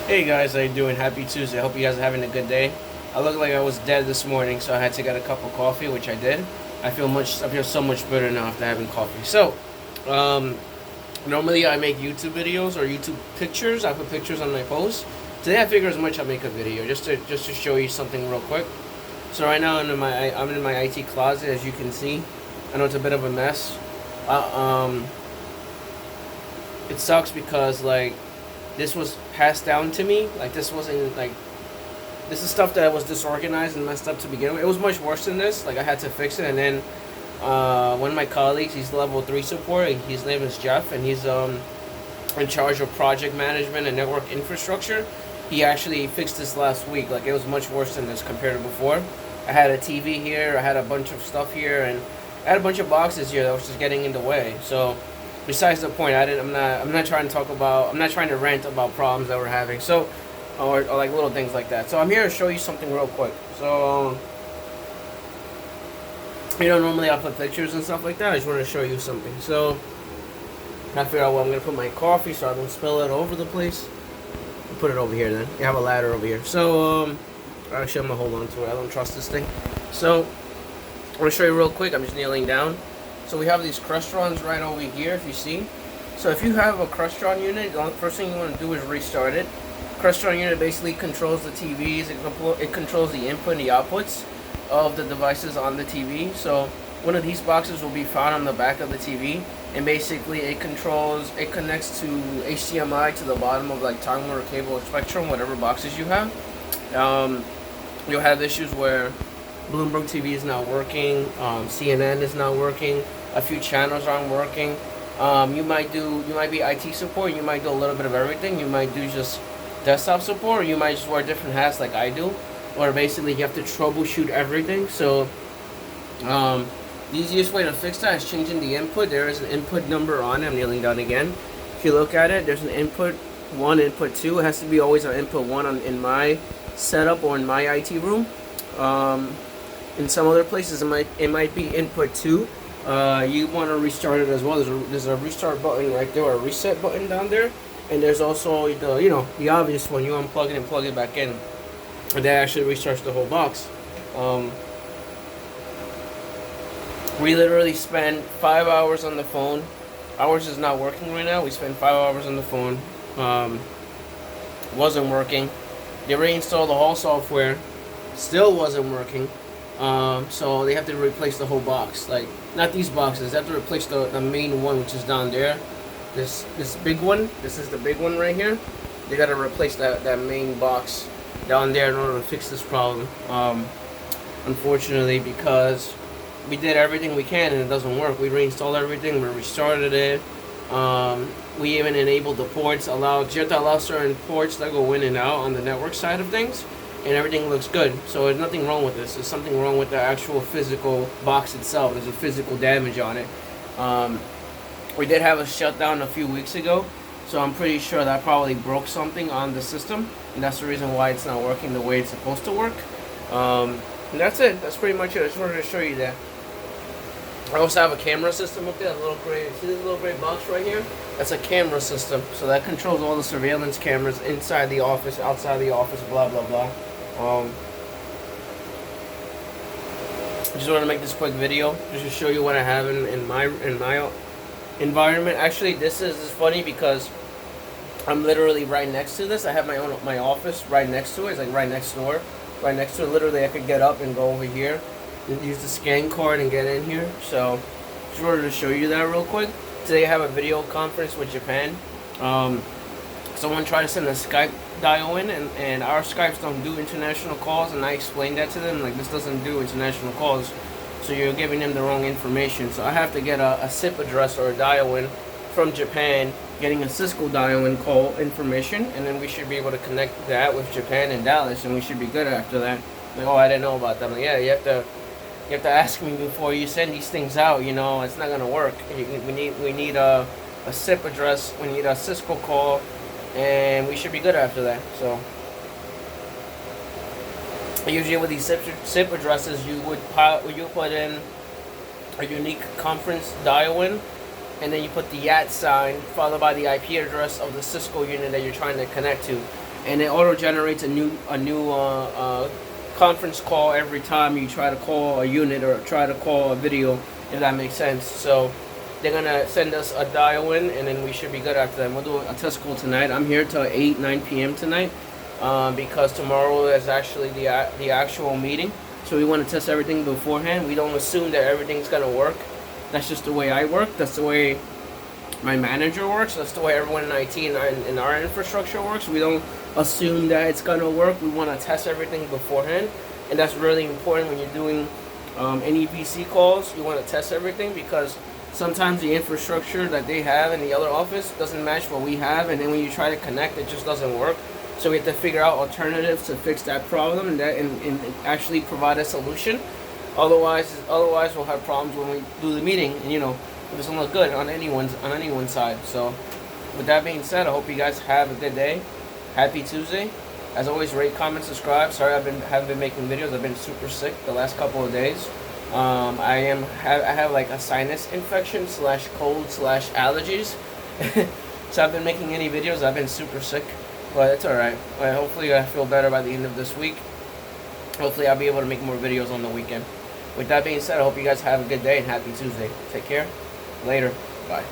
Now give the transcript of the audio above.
Hey guys, how you doing? Happy Tuesday. I hope you guys are having a good day. I look like I was dead this morning, so I had to get a cup of coffee, which I did. I feel so much better now after having coffee. So, um, normally I make YouTube videos or YouTube pictures. I put pictures on my posts. Today I figure as much I'll make a video just to show you something real quick. So right now I'm in my IT closet, as you can see. I know it's a bit of a mess. Uh, um, it sucks because like this was passed down to me. Like this wasn't like this is stuff that was disorganized and messed up to begin with. It was much worse than this. Like I had to fix it, and then one of my colleagues, he's level 3 support. His name is Jeff, and he's in charge of project management and network infrastructure. He actually fixed this last week. Like it was much worse than this compared to before. I had a TV here. I had a bunch of stuff here, and I had a bunch of boxes here that was just getting in the way. So besides the point, I'm not trying to talk about. I'm not trying to rant about problems that we're having. So, or like little things like that. So I'm here to show you something real quick. So, normally I put pictures and stuff like that. I just want to show you something. So, I figure out where I'm gonna put my coffee so I don't spill it over the place. I'll put it over here then. You have a ladder over here. So, actually, I'm gonna hold on to it. I don't trust this thing. So, I'm gonna show you real quick. I'm just kneeling down. So we have these Crestons right over here, if you see. So if you have a Creston unit, the first thing you want to do is restart it. Creston unit basically controls the TVs. It controls the input and the outputs of the devices on the TV. So one of these boxes will be found on the back of the TV, and basically it connects to HDMI to the bottom of like Time Warner Cable or Spectrum, whatever boxes you have. You'll have issues where Bloomberg TV is not working, CNN is not working, a few channels aren't working. You might be IT support, you might do a little bit of everything. You might do just desktop support, or you might just wear different hats like I do, or basically you have to troubleshoot everything. So the easiest way to fix that is changing the input. There is an input number on it. I'm kneeling down again. If you look at it, there's an input 1, input 2. It has to be always an input 1 in my setup or in my IT room. In some other places, it might be input 2. You want to restart it as well. There's a restart button right there, or a reset button down there, and there's also the obvious one. You unplug it and plug it back in, and that actually restarts the whole box. We literally spend 5 hours on the phone. Ours is not working right now. We spent 5 hours on the phone. Wasn't working. They reinstalled the whole software. Still wasn't working. So they have to replace the whole box. Like, not these boxes. They have to replace the main one, which is down there. This big one. This is the big one right here. They got to replace that main box down there in order to fix this problem. Unfortunately, because we did everything we can and it doesn't work. We reinstalled everything. We restarted it. We even enabled the ports. You have to allow certain ports that go in and out on the network side of things, and everything looks good. So there's nothing wrong with this. There's something wrong with the actual physical box itself. There's a physical damage on it. We did have a shutdown a few weeks ago, so I'm pretty sure that probably broke something on the system, and that's the reason why it's not working the way it's supposed to work. And that's it. That's pretty much it. I just wanted to show you that. I also have a camera system up there. See this little gray box right here? That's a camera system. So that controls all the surveillance cameras inside the office, outside the office, blah blah blah. I just want to make this quick video just to show you what I have in my environment. Actually, this is funny because I'm literally right next to this. I have my office right next to it. It's like right next door, right next to it. Literally, I could get up and go over here, use the scan card and get in here. So just wanted to show you that real quick. Today I have a video conference with Japan. Someone tried to send a Skype dial in, and our Skypes don't do international calls, and I explained that to them, like, this doesn't do international calls, so you're giving them the wrong information. So I have to get a SIP address or a dial in from Japan, getting a Cisco dial in call information, and then we should be able to connect that with Japan and Dallas, and we should be good after that. Like, oh, I didn't know about that. I'm like, yeah, you have to ask me before you send these things out. It's not gonna work. We need a SIP address. We need a Cisco call, and we should be good after that. So usually with these SIP addresses, you put in a unique conference dial in, and then you put the @ sign followed by the IP address of the Cisco unit that you're trying to connect to. and it auto generates a new conference call every time you try to call a unit or try to call a video, if that makes sense. So they're gonna send us a dial in, and then we should be good after that. We'll do a test call tonight. I'm here till 9 p.m. tonight because tomorrow is actually the actual meeting. So we want to test everything beforehand. We don't assume that everything's gonna work. That's just the way I work. That's the way my manager works. That's the way everyone in IT and in our infrastructure works. We don't assume that it's gonna work. We want to test everything beforehand, and that's really important when you're doing any VC calls. You want to test everything because sometimes the infrastructure that they have in the other office doesn't match what we have, and then when you try to connect, it just doesn't work. So we have to figure out alternatives to fix that problem and actually provide a solution. Otherwise we'll have problems when we do the meeting, and it doesn't look good on anyone's side. So with that being said, I hope you guys have a good day. Happy Tuesday. As always, rate, comment, subscribe. Sorry I haven't been making videos. I've been super sick the last couple of days. I have like a sinus infection / cold / allergies. So I've been making any videos. I've been super sick, but it's alright. Hopefully I feel better by the end of this week. Hopefully I'll be able to make more videos on the weekend. With that being said, I hope you guys have a good day and happy Tuesday. Take care. Later. Bye.